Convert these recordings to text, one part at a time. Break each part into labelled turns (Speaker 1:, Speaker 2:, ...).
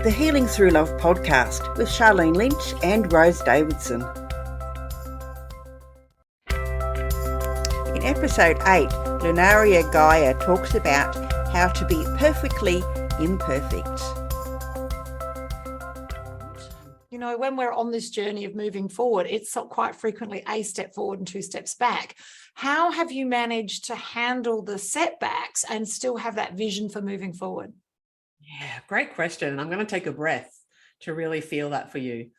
Speaker 1: the Healing Through Love podcast with Sharlene Lynch and Rose Davidson. In episode 8, Lunaria Gaia talks about how to be perfectly imperfect.
Speaker 2: You know, when we're on this journey of moving forward, it's quite frequently a step forward and 2 steps back. How have you managed to handle the setbacks and still have that vision for moving forward?
Speaker 3: Yeah, great question. I'm going to take a breath to really feel that for you.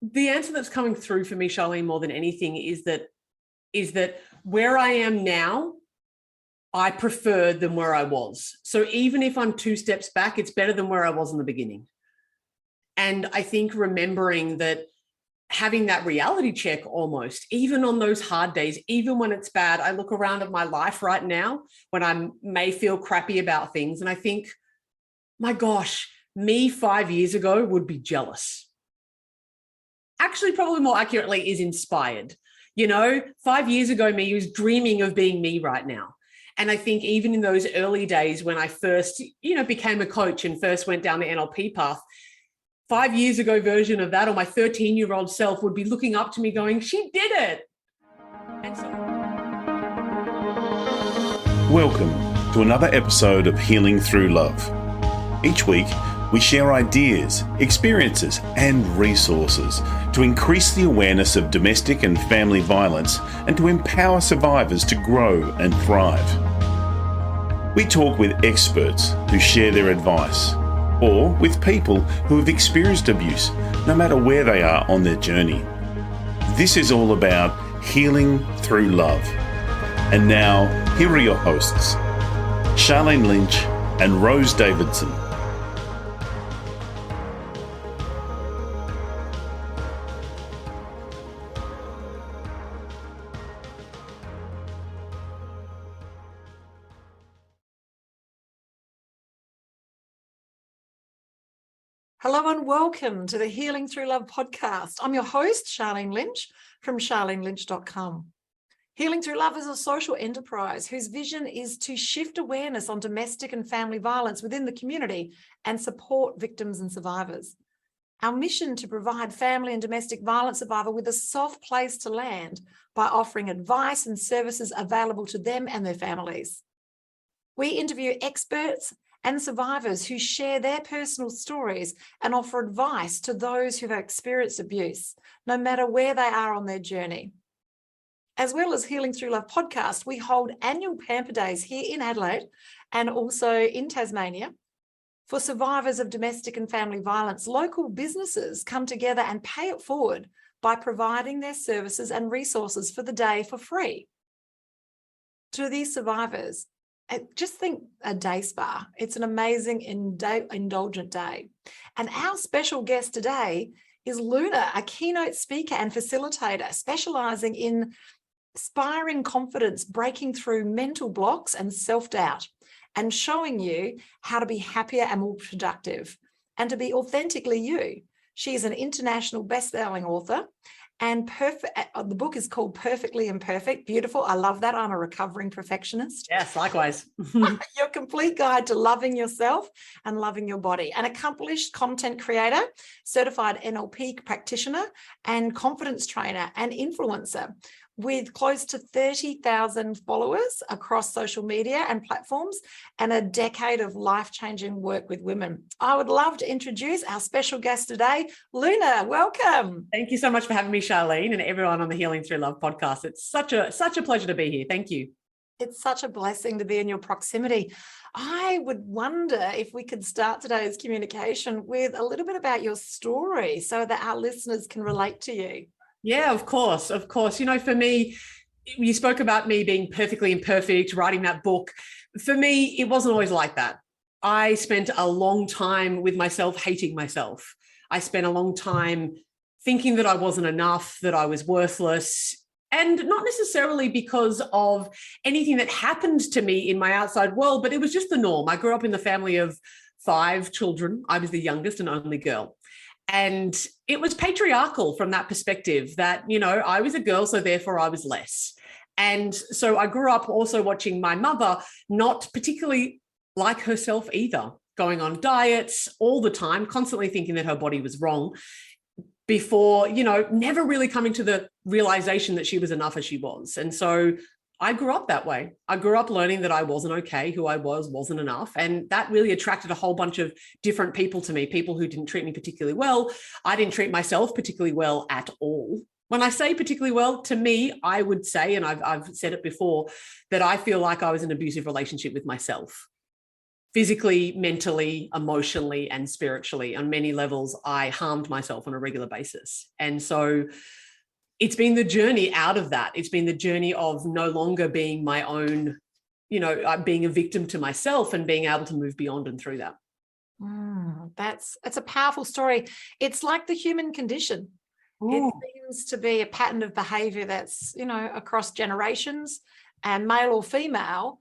Speaker 3: The answer that's coming through for me, Sharlene, more than anything is that where I am now, I prefer than where I was. So even if I'm 2 steps back, it's better than where I was in the beginning. And I think remembering that, having that reality check almost, even on those hard days, even when it's bad, I look around at my life right now when I may feel crappy about things and I think, my gosh, me 5 years ago would be jealous. Actually, probably more accurately is inspired. You know, 5 years ago, me was dreaming of being me right now. And I think even in those early days when I first, became a coach and first went down the NLP path, 5 years ago version of that, or my 13-year-old self would be looking up to me going, she did it. And so...
Speaker 4: Welcome to another episode of Healing Through Love. Each week, we share ideas, experiences, and resources to increase the awareness of domestic and family violence and to empower survivors to grow and thrive. We talk with experts who share their advice, or with people who have experienced abuse, no matter where they are on their journey. This is all about healing through love. And now, here are your hosts, Sharlene Lynch and Rose Davidson.
Speaker 2: Hello and welcome to the Healing Through Love podcast. I'm your host, Sharlene Lynch from sharlenelynch.com. Healing Through Love is a social enterprise whose vision is to shift awareness on domestic and family violence within the community and support victims and survivors. Our mission to provide family and domestic violence survivor with a soft place to land by offering advice and services available to them and their families. We interview experts and survivors who share their personal stories and offer advice to those who have experienced abuse, no matter where they are on their journey. As well as Healing Through Love podcast, we hold annual pamper days here in Adelaide and also in Tasmania. For survivors of domestic and family violence, local businesses come together and pay it forward by providing their services and resources for the day for free. To these survivors, just think a day spa. It's an amazing indulgent day. And our special guest today is Luna, a keynote speaker and facilitator specializing in inspiring confidence, breaking through mental blocks and self-doubt, and showing you how to be happier and more productive and to be authentically you. She is an international best-selling author. And the book is called Perfectly Imperfect. Beautiful. I love that. I'm a recovering perfectionist.
Speaker 3: Yes, likewise.
Speaker 2: Your complete guide to loving yourself and loving your body. An accomplished content creator, certified NLP practitioner, and confidence trainer and influencer with close to 30,000 followers across social media and platforms and a decade of life-changing work with women. I would love to introduce our special guest today, Luna. Welcome.
Speaker 3: Thank you so much for having me, Sharlene, and everyone on the Healing Through Love podcast. It's such a pleasure to be here. Thank you.
Speaker 2: It's such a blessing to be in your proximity. I would wonder if we could start today's communication with a little bit about your story so that our listeners can relate to you.
Speaker 3: Yeah, of course. You know, for me, you spoke about me being perfectly imperfect, writing that book. For me, it wasn't always like that. I spent a long time with myself, hating myself. I spent a long time thinking that I wasn't enough, that I was worthless, and not necessarily because of anything that happened to me in my outside world, but it was just the norm. I grew up in the family of 5 children. I was the youngest and only girl. And it was patriarchal from that perspective that, I was a girl, so therefore I was less. And so I grew up also watching my mother not particularly like herself either. going on diets all the time, constantly thinking that her body was wrong before, never really coming to the realization that she was enough as she was. And so I grew up that way. I grew up learning that I wasn't okay, who I wasn't enough. And that really attracted a whole bunch of different people to me, people who didn't treat me particularly well. I didn't treat myself particularly well at all. When I say particularly well, to me, I would say, and I've said it before, that I feel like I was in an abusive relationship with myself. Physically, mentally, emotionally, and spiritually. On many levels, I harmed myself on a regular basis. And so it's been the journey out of that. It's been the journey of no longer being my own, being a victim to myself and being able to move beyond and through that.
Speaker 2: It's a powerful story. It's like the human condition. Ooh. It seems to be a pattern of behavior that's, across generations, and male or female,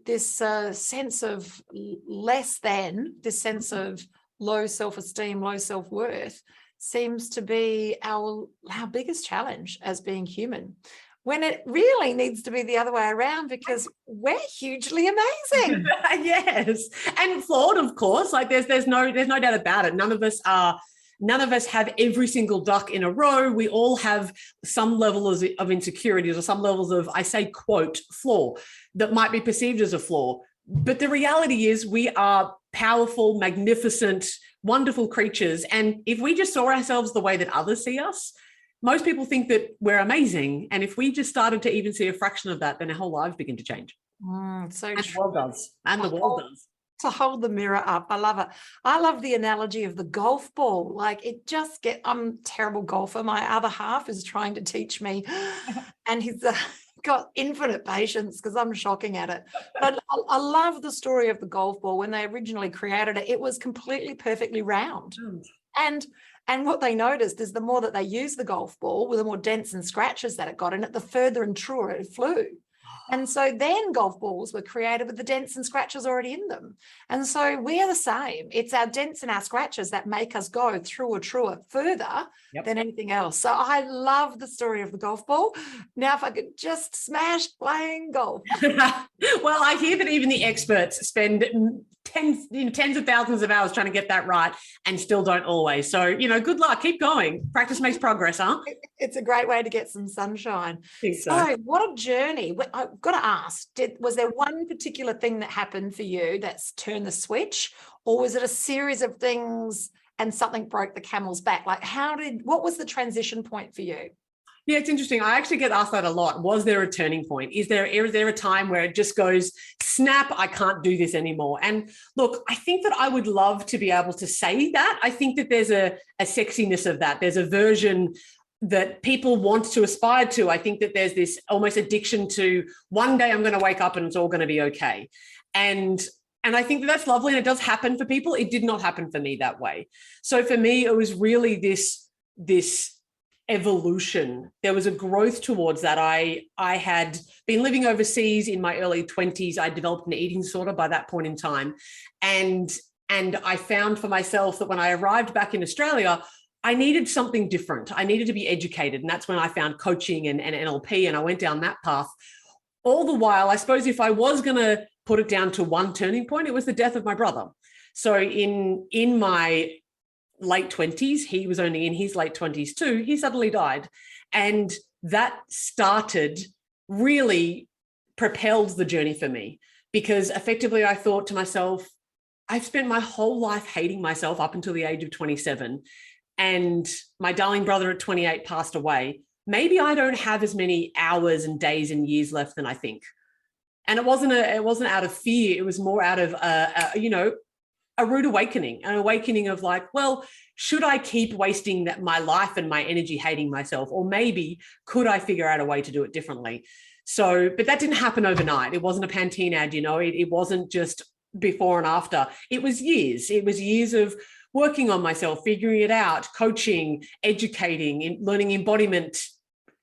Speaker 2: this sense of less than, this sense of low self-esteem, low self-worth seems to be our biggest challenge as being human, when it really needs to be the other way around, because we're hugely amazing.
Speaker 3: Yes. And flawed, of course. Like there's no doubt about it. None of us have every single duck in a row. We all have some level of insecurities or some levels of, I say, quote, flaw that might be perceived as a flaw. But the reality is we are powerful, magnificent, wonderful creatures. And if we just saw ourselves the way that others see us, most people think that we're amazing. And if we just started to even see a fraction of that, then our whole lives begin to change.
Speaker 2: So
Speaker 3: and the world does. And the world does.
Speaker 2: To hold the mirror up. I love it. I love the analogy of the golf ball. Like I'm a terrible golfer. My other half is trying to teach me, and he's got infinite patience because I'm shocking at it. But I love the story of the golf ball. When they originally created it, it was completely perfectly round. And what they noticed is the more that they used the golf ball, with the more dents and scratches that it got in it, the further and truer it flew. And so then golf balls were created with the dents and scratches already in them. And so we are the same. It's our dents and our scratches that make us go through or truer further than anything else. So I love the story of the golf ball. Now, if I could just smash playing golf.
Speaker 3: Well, I hear that even the experts spend tens of thousands of hours trying to get that right and still don't always. So, good luck. Keep going. Practice makes progress, huh?
Speaker 2: It's a great way to get some sunshine.
Speaker 3: I think so.
Speaker 2: What a journey. I've got to ask, was there one particular thing that happened for you that's turned the switch, or was it a series of things and something broke the camel's back? Like what was the transition point for you?
Speaker 3: Yeah, it's interesting. I actually get asked that a lot. Was there a turning point? Is there a time where it just goes, snap, I can't do this anymore? And look, I think that I would love to be able to say that. I think that there's a sexiness of that. There's a version that people want to aspire to. I think that there's this almost addiction to one day I'm going to wake up and it's all going to be okay. And I think that that's lovely, and it does happen for people. It did not happen for me that way. So for me, it was really this evolution. There was a growth towards that. I had been living overseas in my early 20s. I developed an eating disorder by that point in time. And I found for myself that when I arrived back in Australia, I needed something different. I needed to be educated. And that's when I found coaching and NLP, and I went down that path. All the while, I suppose if I was going to put it down to one turning point, it was the death of my brother. So in my late 20s, he was only in his late 20s too, he suddenly died. And that really propelled the journey for me, because effectively I thought to myself, I've spent my whole life hating myself up until the age of 27. And my darling brother at 28 passed away. Maybe I don't have as many hours and days and years left than I think. And it wasn't out of fear. It was more out of, a rude awakening, an awakening of like, well, should I keep wasting my life and my energy hating myself? Or maybe could I figure out a way to do it differently? So, but that didn't happen overnight. It wasn't a Pantene ad, it wasn't just before and after. It was years. It was years of working on myself, figuring it out, coaching, educating, learning embodiment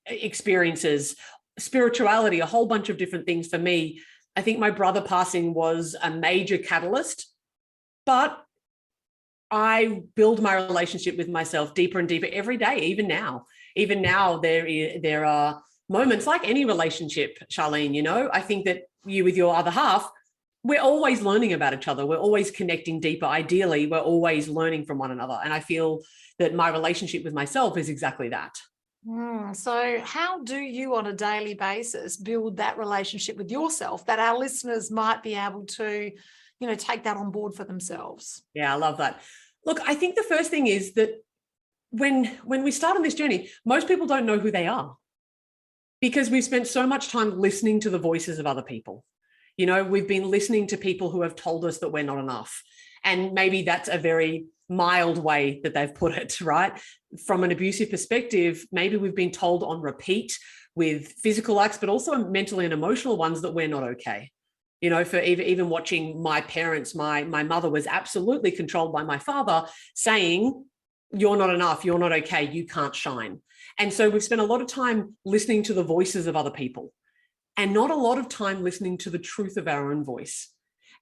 Speaker 3: experiences, spirituality, a whole bunch of different things for me. I think my brother passing was a major catalyst, but I build my relationship with myself deeper and deeper every day, even now. Even now, there are moments like any relationship, Sharlene, I think that you with your other half, we're always learning about each other. We're always connecting deeper. Ideally, we're always learning from one another. And I feel that my relationship with myself is exactly that.
Speaker 2: So how do you on a daily basis build that relationship with yourself that our listeners might be able to, take that on board for themselves?
Speaker 3: Yeah, I love that. Look, I think the first thing is that when we start on this journey, most people don't know who they are because we've spent so much time listening to the voices of other people. We've been listening to people who have told us that we're not enough. And maybe that's a very mild way that they've put it, right? From an abusive perspective, maybe we've been told on repeat with physical acts, but also mental and emotional ones that we're not okay. For even watching my parents, my mother was absolutely controlled by my father saying, you're not enough, you're not okay, you can't shine. And so we've spent a lot of time listening to the voices of other people and not a lot of time listening to the truth of our own voice.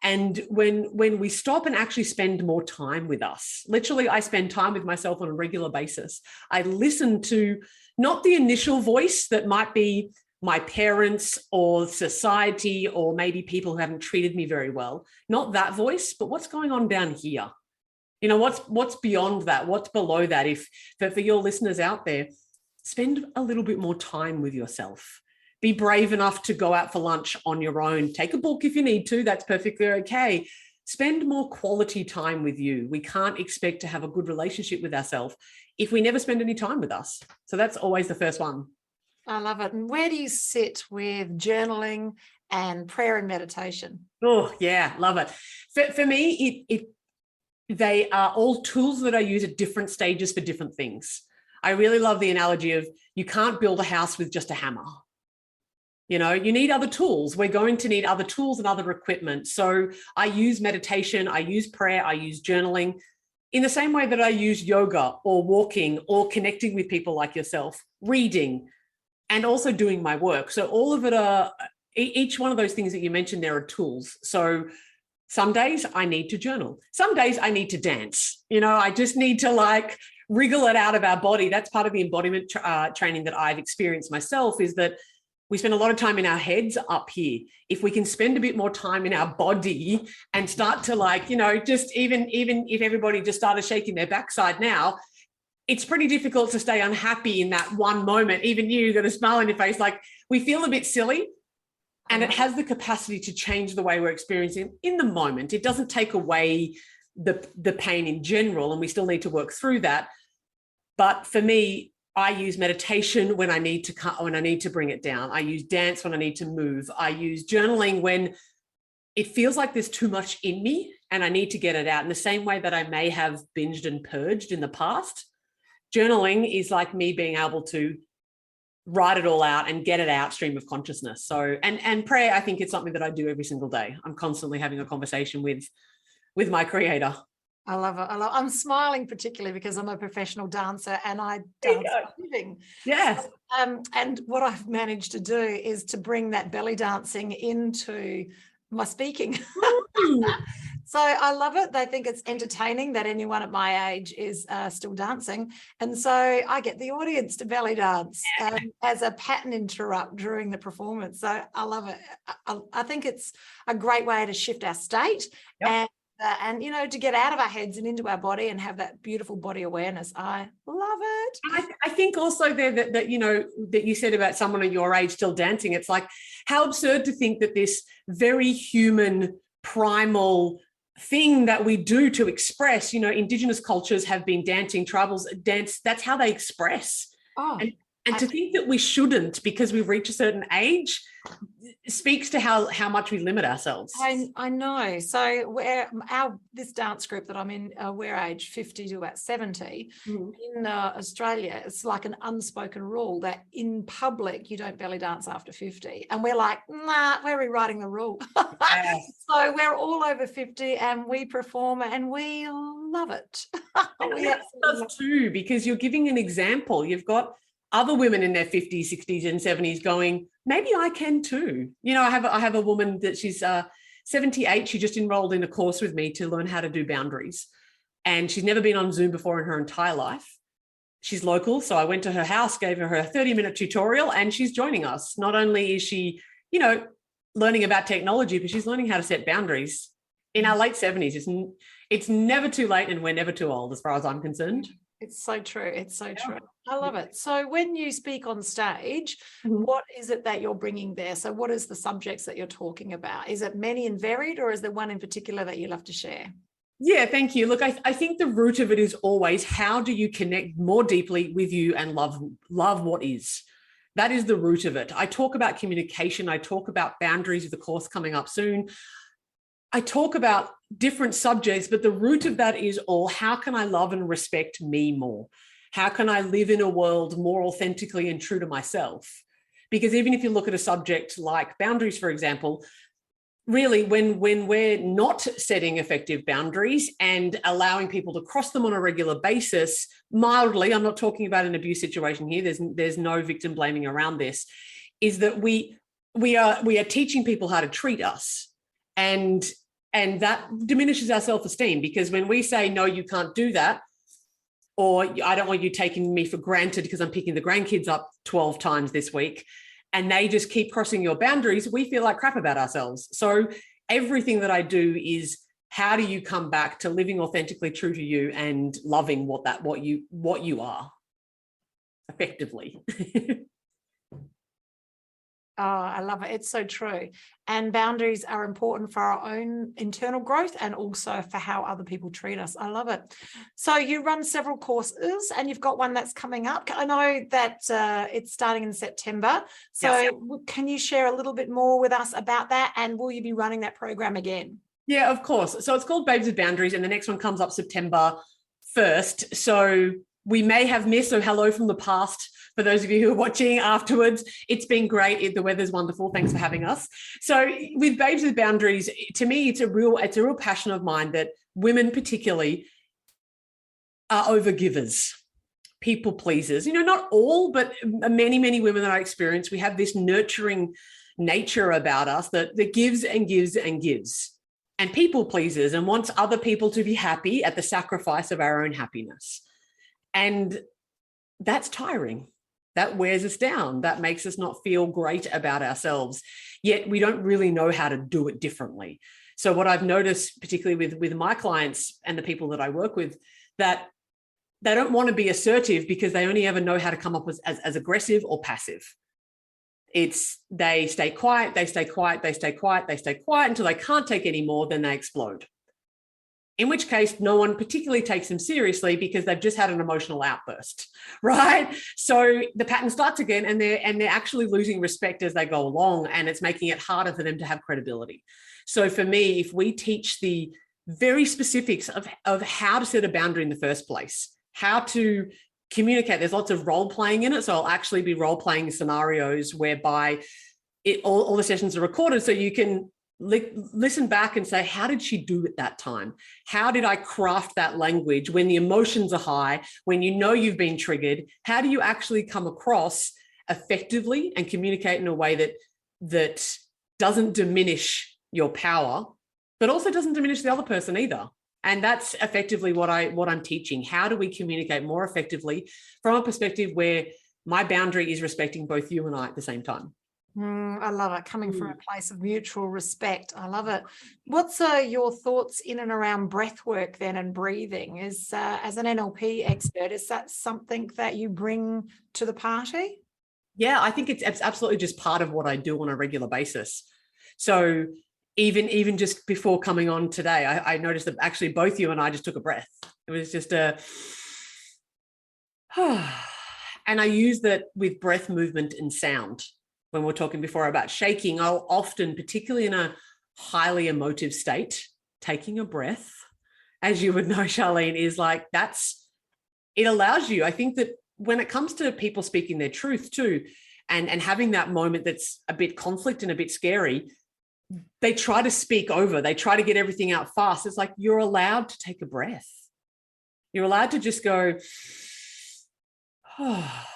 Speaker 3: And when we stop and actually spend more time with us, literally I spend time with myself on a regular basis. I listen to not the initial voice that might be my parents or society or maybe people who haven't treated me very well, not that voice, but what's going on down here. What's beyond that? What's below that? For your listeners out there, spend a little bit more time with yourself. Be brave enough to go out for lunch on your own. Take a book if you need to. That's perfectly okay. Spend more quality time with you. We can't expect to have a good relationship with ourselves if we never spend any time with us. So that's always the first one.
Speaker 2: I love it. And where do you sit with journaling and prayer and meditation?
Speaker 3: Oh, yeah, love it. For me, they are all tools that I use at different stages for different things. I really love the analogy of you can't build a house with just a hammer. You need other tools. We're going to need other tools and other equipment. So I use meditation, I use prayer, I use journaling in the same way that I use yoga or walking or connecting with people like yourself, reading, and also doing my work. So all of it each one of those things that you mentioned, there are tools. So some days I need to journal. Some days I need to dance. I just need to wriggle it out of our body. That's part of the embodiment training that I've experienced myself, is that we spend a lot of time in our heads up here. If we can spend a bit more time in our body and start to just even if everybody just started shaking their backside now, it's pretty difficult to stay unhappy in that one moment. Even you got a smile on your face, we feel a bit silly, and it has the capacity to change the way we're experiencing in the moment. It doesn't take away the pain in general, and we still need to work through that. But for me, I use meditation when I need to bring it down. I use dance when I need to move. I use journaling when it feels like there's too much in me and I need to get it out. In the same way that I may have binged and purged in the past, journaling is like me being able to write it all out and get it out, stream of consciousness. So, and prayer, I think it's something that I do every single day. I'm constantly having a conversation with my creator.
Speaker 2: I love it. I'm smiling particularly because I'm a professional dancer and I dance for a living.
Speaker 3: Yes.
Speaker 2: And what I've managed to do is to bring that belly dancing into my speaking. So I love it. They think it's entertaining that anyone at my age is still dancing. And so I get the audience to belly dance as a pattern interrupt during the performance. So I love it. I think it's a great way to shift our state. Yep. And to get out of our heads and into our body and have that beautiful body awareness. I love it.
Speaker 3: I think also there that you said about someone at your age still dancing, it's like how absurd to think that this very human primal thing that we do to express, Indigenous cultures have been dancing, tribals dance, that's how they express. And to think that we shouldn't because we've reached a certain age speaks to how much we limit ourselves.
Speaker 2: I know. So this dance group that I'm in, we're age 50 to about 70. In Australia, it's like an unspoken rule that in public you don't belly dance after 50. And we're like, nah, we're rewriting the rule. Yes. So we're all over 50 and we perform and we love it.
Speaker 3: We absolutely too, because you're giving an example. You've got other women in their 50s, 60s and 70s going, maybe I can too. I have a woman that she's 78. She just enrolled in a course with me to learn how to do boundaries. And she's never been on Zoom before in her entire life. She's local. So I went to her house, gave her a 30-minute tutorial, and she's joining us. Not only is she, learning about technology, but she's learning how to set boundaries in our late 70s. It's never too late, and we're never too old as far as I'm concerned.
Speaker 2: It's so true. It's so true. I love it. So when you speak on stage,
Speaker 3: Mhm.
Speaker 2: what is it that you're bringing there? So what is the subjects that you're talking about? Is it many and varied, or is there one in particular that you love to share?
Speaker 3: Yeah, thank you. Look, I think the root of it is always, how do you connect more deeply with you and love what is? That is the root of it. I talk about communication. I talk about boundaries with the course coming up soon. I talk about different subjects, but the root of that is all, how can I love and respect me more? How can I live in a world more authentically and true to myself? Because even if you look at a subject like boundaries, for example, really when we're not setting effective boundaries and allowing people to cross them on a regular basis, mildly, I'm not talking about an abuse situation here, there's no victim blaming around this, is that we are teaching people how to treat us. And that diminishes our self-esteem, because when we say, no, you can't do that, or I don't want you taking me for granted because I'm picking the grandkids up 12 times this week, and they just keep crossing your boundaries, we feel like crap about ourselves. So everything that I do is, how do you come back to living authentically true to you and loving what you are effectively?
Speaker 2: Oh, I love it. It's so true. And boundaries are important for our own internal growth and also for how other people treat us. I love it. So you run several courses and you've got one that's coming up. I know that it's starting in September. So
Speaker 3: Yes.
Speaker 2: Can you share a little bit more with us about that? And will you be running that program again?
Speaker 3: Yeah, of course. So it's called Babes with Boundaries, and the next one comes up September 1st. So we may have missed, so hello from the past for those of you who are watching afterwards. It's been great. The weather's wonderful. Thanks for having us. So with Babes with Boundaries, to me, it's a real passion of mine that women particularly are overgivers, people pleasers. You know, not all, but many, many women that I experience, we have this nurturing nature about us that gives and gives and gives. And people pleasers, and wants other people to be happy at the sacrifice of our own happiness. And that's tiring. That wears us down. That makes us not feel great about ourselves. Yet we don't really know how to do it differently. So what I've noticed, particularly with my clients and the people that I work with, that they don't want to be assertive because they only ever know how to come up as aggressive or passive. It's they stay quiet, they stay quiet, they stay quiet, they stay quiet until they can't take any more, then they explode. In which case, no one particularly takes them seriously because they've just had an emotional outburst, right? So the pattern starts again, and they're actually losing respect as they go along, and it's making it harder for them to have credibility. So for me, if we teach the very specifics of how to set a boundary in the first place, how to communicate, there's lots of role playing in it. So I'll actually be role playing scenarios whereby all the sessions are recorded, so you can listen back and say, how did she do it that time? How did I craft that language when the emotions are high, when you know you've been triggered? How do you actually come across effectively and communicate in a way that doesn't diminish your power, but also doesn't diminish the other person either? And that's effectively what I'm teaching. How do we communicate more effectively from a perspective where my boundary is respecting both you and I at the same time?
Speaker 2: I love it. Coming from a place of mutual respect. I love it. What's your thoughts in and around breath work then and breathing? As an NLP expert, is that something that you bring to the party?
Speaker 3: Yeah, I think it's absolutely just part of what I do on a regular basis. So even just before coming on today, I noticed that actually both you and I just took a breath. It was just a and I use that with breath movement and sound. When we were talking before about shaking, I'll often, particularly in a highly emotive state, taking a breath, as you would know, Sharlene, is like, it allows you. I think that when it comes to people speaking their truth too, and having that moment that's a bit conflict and a bit scary, they try to speak over, they try to get everything out fast. It's like, you're allowed to take a breath. You're allowed to just go, oh,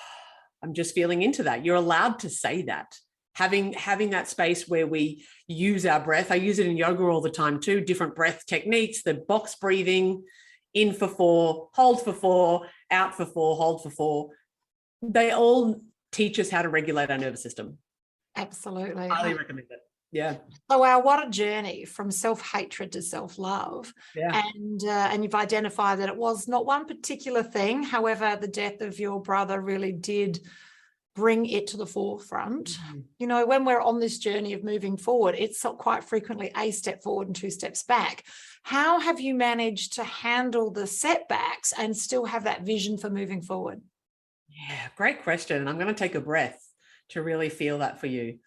Speaker 3: I'm just feeling into that. You're allowed to say that. Having that space where we use our breath. I use it in yoga all the time too, different breath techniques, the box breathing, in for 4, hold for 4, out for 4, hold for 4. They all teach us how to regulate our nervous system.
Speaker 2: Absolutely.
Speaker 3: Highly recommend it. Yeah.
Speaker 2: So wow, what a journey from self-hatred to self-love.
Speaker 3: Yeah.
Speaker 2: And you've identified that it was not one particular thing. However, the death of your brother really did bring it to the forefront.
Speaker 3: Mm-hmm.
Speaker 2: You know, when we're on this journey of moving forward, it's quite frequently a step forward and two steps back. How have you managed to handle the setbacks and still have that vision for moving forward?
Speaker 3: Yeah, great question. And I'm going to take a breath to really feel that for you.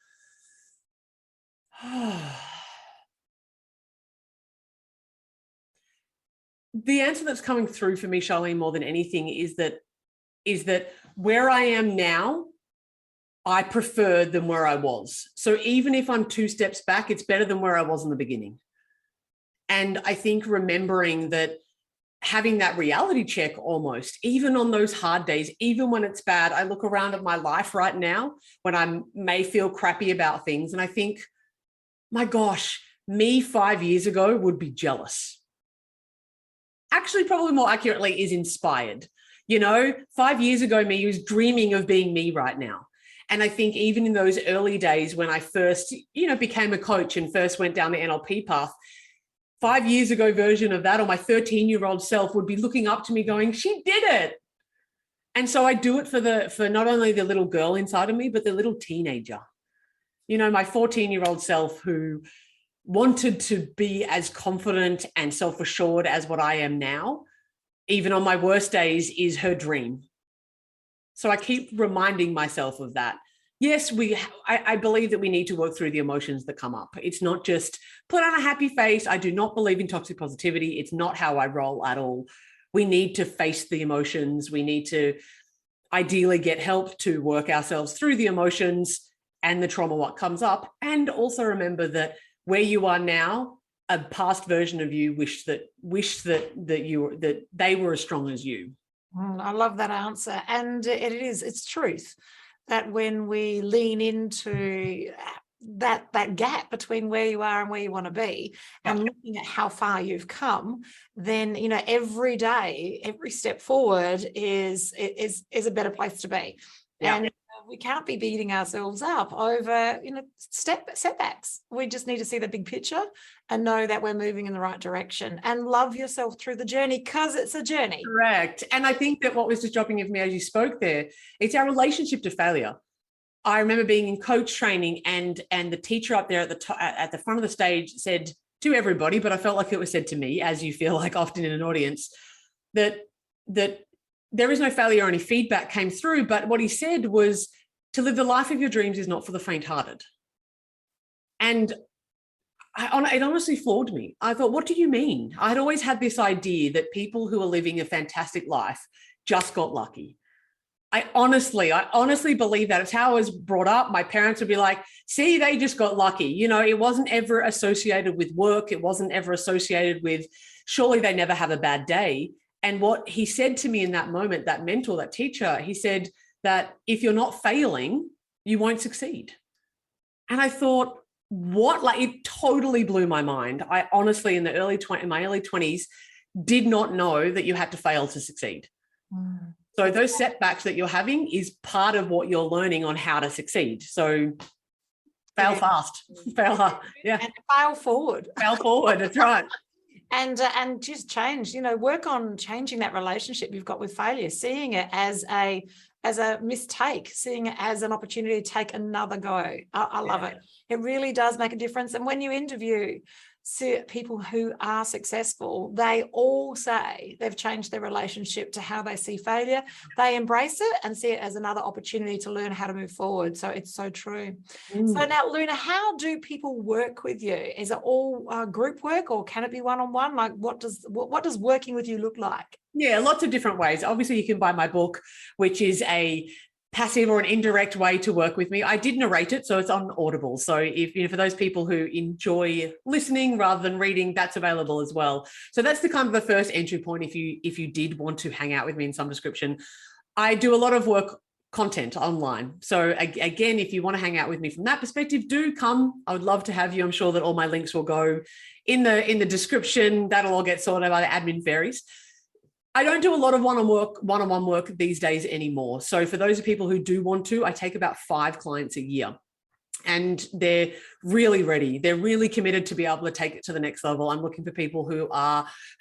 Speaker 3: The answer that's coming through for me, Sharlene, more than anything is that where I am now, I prefer than where I was. So even if I'm 2 steps back, it's better than where I was in the beginning. And I think remembering that, having that reality check almost, even on those hard days, even when it's bad, I look around at my life right now when I may feel crappy about things. And I think, my gosh, me 5 years ago would be jealous. Actually, probably more accurately is inspired. 5 years ago, me was dreaming of being me right now. And I think even in those early days when I first, became a coach and first went down the NLP path, 5 years ago version of that, or my 13-year-old self would be looking up to me going, she did it. And so I do it for not only the little girl inside of me, but the little teenager. My 14-year-old self who wanted to be as confident and self-assured as what I am now, even on my worst days, is her dream. So I keep reminding myself of that. Yes, I believe that we need to work through the emotions that come up. It's not just put on a happy face. I do not believe in toxic positivity. It's not how I roll at all. We need to face the emotions. We need to ideally get help to work ourselves through the emotions and the trauma, what comes up. And also remember that where you are now, a past version of you wished that they were as strong as you.
Speaker 2: I love that answer. And it's truth that when we lean into that gap between where you are and where you want to be, and looking at how far you've come, then every day, every step forward is a better place to be.
Speaker 3: Yeah.
Speaker 2: And we can't be beating ourselves up over setbacks. We just need to see the big picture and know that we're moving in the right direction, and love yourself through the journey, because it's a journey.
Speaker 3: Correct. And I think that what was just dropping in me as you spoke there, it's our relationship to failure. I remember being in coach training, and the teacher up there at the front of the stage said to everybody, but I felt like it was said to me, as you feel like often in an audience, that there is no failure or any feedback came through. But what he said was, to live the life of your dreams is not for the faint-hearted. And it honestly floored me. I thought, what do you mean? I'd always had this idea that people who are living a fantastic life just got lucky. I honestly believe that. It's how I was brought up. My parents would be like, see, they just got lucky. It wasn't ever associated with work. It wasn't ever associated with, surely they never have a bad day. And what he said to me in that moment, that mentor, that teacher, he said that if you're not failing, you won't succeed. And I thought, what? Like, it totally blew my mind. I honestly, in my early 20s, did not know that you had to fail to succeed.
Speaker 2: Mm.
Speaker 3: So those setbacks that you're having is part of what you're learning on how to succeed. So fail fast, fail hard. Yeah.
Speaker 2: And fail forward.
Speaker 3: Fail forward. That's right.
Speaker 2: And just change, work on changing that relationship you've got with failure, seeing it as a mistake, seeing it as an opportunity to take another go. I love it. It really does make a difference. And when you interview people who are successful, they all say they've changed their relationship to how they see failure. They embrace it and see it as another opportunity to learn how to move forward. So it's so true. So now, Luna, how do people work with you? Is it all group work, or can it be one-on-one? Like, what does working with you look like? Yeah,
Speaker 3: lots of different ways. Obviously, you can buy my book, which is a passive or an indirect way to work with me. I did narrate it, so it's on Audible. So if for those people who enjoy listening rather than reading, that's available as well. So that's the kind of the first entry point if you did want to hang out with me in some description. I do a lot of work content online. So again, if you want to hang out with me from that perspective, do come. I would love to have you. I'm sure that all my links will go in the description. That'll all get sorted by the admin fairies. I don't do a lot of one-on-one work these days anymore. So for those people who do want to, I take about 5 clients a year. and they're really ready. They're really committed to be able to take it to the next level. I'm looking for people who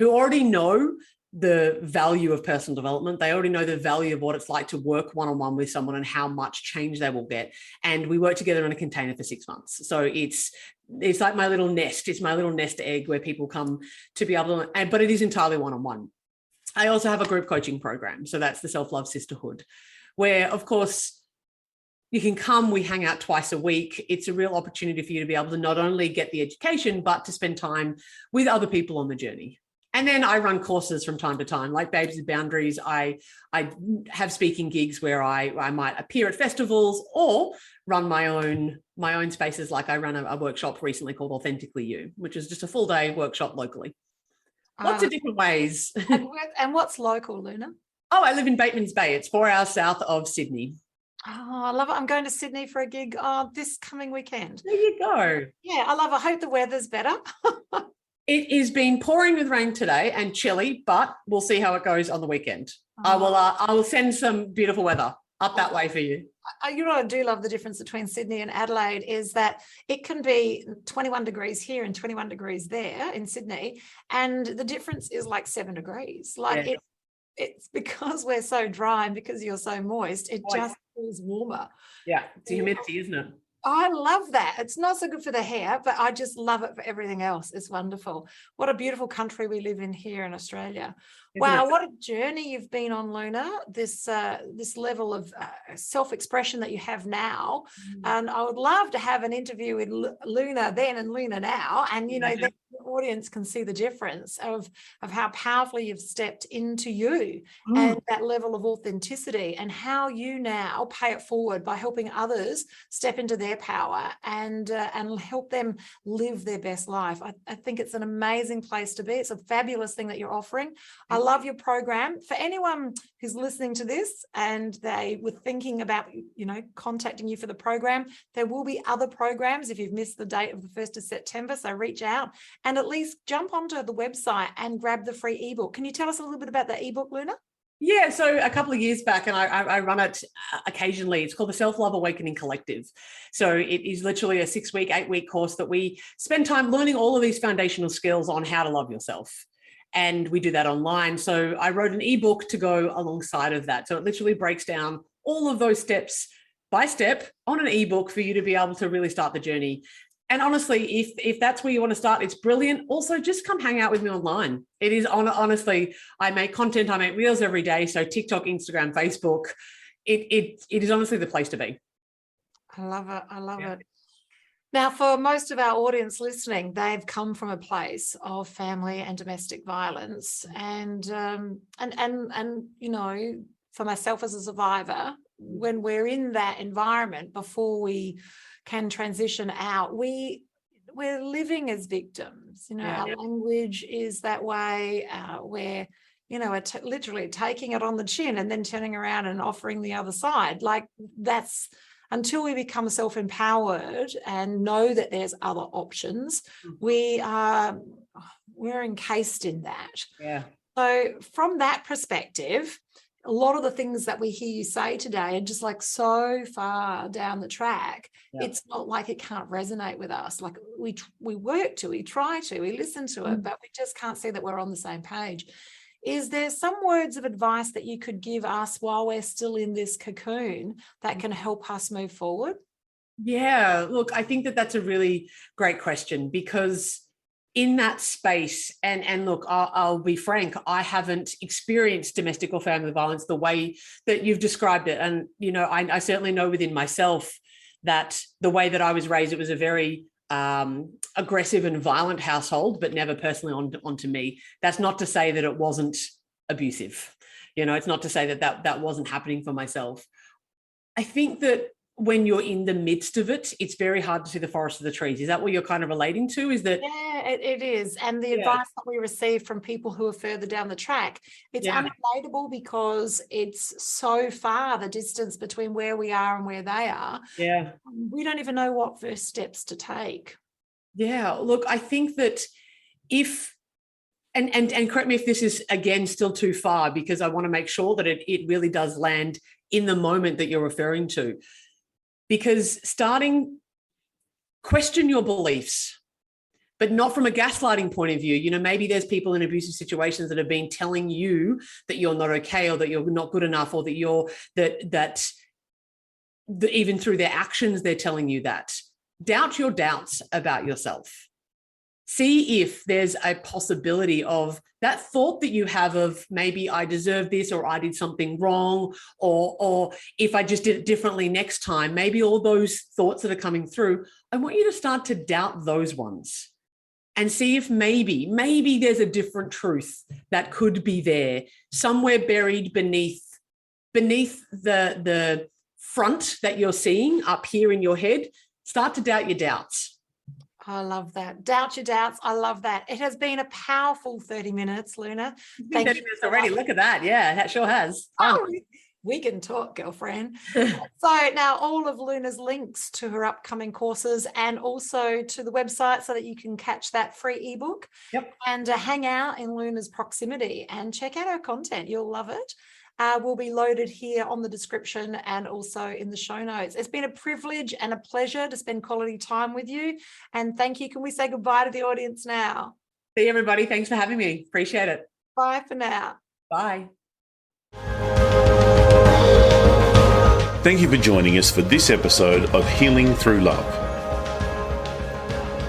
Speaker 3: already know the value of personal development. They already know the value of what it's like to work one-on-one with someone and how much change they will get. And we work together in a container for 6 months. So it's like my little nest. It's my little nest egg where people come to be able to, but it is entirely one-on-one. I also have a group coaching program. So that's the Self-Love Sisterhood, where, of course, you can come, we hang out twice a week. It's a real opportunity for you to be able to not only get the education, but to spend time with other people on the journey. And then I run courses from time to time, like Babes with Boundaries. I have speaking gigs where I might appear at festivals or run my own spaces. Like I ran a workshop recently called Authentically You, which is just a full day workshop locally. Lots of different ways.
Speaker 2: And what's local, Luna?
Speaker 3: Oh, I live in Bateman's Bay. It's 4 hours south of Sydney.
Speaker 2: Oh, I love it. I'm going to Sydney for a gig this coming weekend.
Speaker 3: There you go.
Speaker 2: Yeah, I love it. I hope the weather's better.
Speaker 3: It has been pouring with rain today and chilly, but we'll see how it goes on the weekend. I will send some beautiful weather up that way for you.
Speaker 2: You know what I do love the difference between Sydney and Adelaide is that it can be 21 degrees here and 21 degrees there in Sydney, and the difference is like 7 degrees. Like it's because we're so dry and because you're so moist, it just feels warmer.
Speaker 3: Yeah, it's humidity, isn't it?
Speaker 2: I love that. It's not so good for the hair, but I just love it for everything else. It's wonderful. What a beautiful country we live in here in Australia. Wow, what a journey you've been on, Luna, this level of self-expression that you have now. And I would love to have an interview with Luna then and Luna now. And, you know, then the audience can see the difference of how powerfully you've stepped into you and that level of authenticity and how you now pay it forward by helping others step into their power and help them live their best life. I think it's an amazing place to be. It's a fabulous thing that you're offering. I love your program. For anyone who's listening to this and they were thinking about, you know, contacting you for the program, there will be other programs if you've missed the date of the 1st of September. So reach out and at least jump onto the website and grab the free ebook. Can you tell us a little bit about the ebook, Luna?
Speaker 3: Yeah, so a couple of years back, and I run it occasionally. It's called the Self-Love Awakening Collective. So it is literally a 6-week, 8-week course that we spend time learning all of these foundational skills on how to love yourself. And we do that online. So I wrote an ebook to go alongside of that. So it literally breaks down all of those steps by step on an ebook for you to be able to really start the journey. And honestly, if that's where you want to start, it's brilliant. Also, just come hang out with me online. It is honestly, I make content, I make reels every day. So TikTok, Instagram, Facebook, it is honestly the place to be.
Speaker 2: I love it. I love it. Now, for most of our audience listening, they've come from a place of family and domestic violence, and you know, for myself as a survivor, when we're in that environment before we can transition out, we're living as victims. You know, our language is that way. We're, you know, literally taking it on the chin and then turning around and offering the other side. Like that's. Until we become self-empowered and know that there's other options, we're encased in that. Yeah. So from that perspective, a lot of the things that we hear you say today are just like so far down the track. Yeah. It's not like it can't resonate with us. Like we work to, we try to, we listen to it, but we just can't see that we're on the same page. Is there some words of advice that you could give us while we're still in this cocoon that can help us move forward?
Speaker 3: Yeah, look, I think that that's a really great question, because in that space, and look, I'll be frank, I haven't experienced domestic or family violence the way that you've described it. And, you know, I certainly know within myself that the way that I was raised, it was a very aggressive and violent household, but never personally onto me. That's not to say that it wasn't abusive. You know, it's not to say that wasn't happening for myself. I think that when you're in the midst of it, it's very hard to see the forest for the trees. Is that what you're kind of relating to? Is that?
Speaker 2: Yeah, it is. And the advice that we receive from people who are further down the track, it's unrelatable because it's so far the distance between where we are and where they are.
Speaker 3: Yeah.
Speaker 2: We don't even know what first steps to take.
Speaker 3: Yeah. Look, I think that if, and correct me if this is, again, still too far, because I want to make sure that it really does land in the moment that you're referring to. Because starting question your beliefs, but not from a gaslighting point of view. You know, maybe there's people in abusive situations that have been telling you that you're not okay, or that you're not good enough, or that you're that even through their actions, they're telling you that. Doubt your doubts about yourself. See if there's a possibility of that thought that you have of maybe I deserve this, or I did something wrong, or if I just did it differently next time, maybe all those thoughts that are coming through, I want you to start to doubt those ones and see if maybe there's a different truth that could be there somewhere buried beneath the front that you're seeing up here in your head. Start to doubt your doubts.
Speaker 2: I love that. Doubt your doubts. I love that. It has been a powerful 30 minutes, Luna.
Speaker 3: Thank 30 minutes already. Look at that. Yeah, that sure has.
Speaker 2: Oh, we can talk, girlfriend. So now all of Luna's links to her upcoming courses, and also to the website, so that you can catch that free ebook.
Speaker 3: Yep.
Speaker 2: And hang out in Luna's proximity and check out her content. You'll love it. Will be loaded here on the description and also in the show notes. It's been a privilege and a pleasure to spend quality time with you. And thank you. Can we say goodbye to the audience now?
Speaker 3: See everybody. Thanks for having me. Appreciate it.
Speaker 2: Bye for now.
Speaker 3: Bye.
Speaker 4: Thank you for joining us for this episode of Healing Through Love.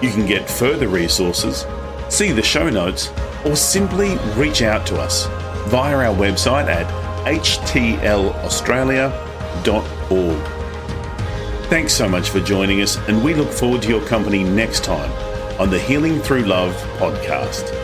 Speaker 4: You can get further resources, see the show notes, or simply reach out to us via our website at htlaustralia.org. Thanks so much for joining us, and we look forward to your company next time on the Healing Through Love podcast.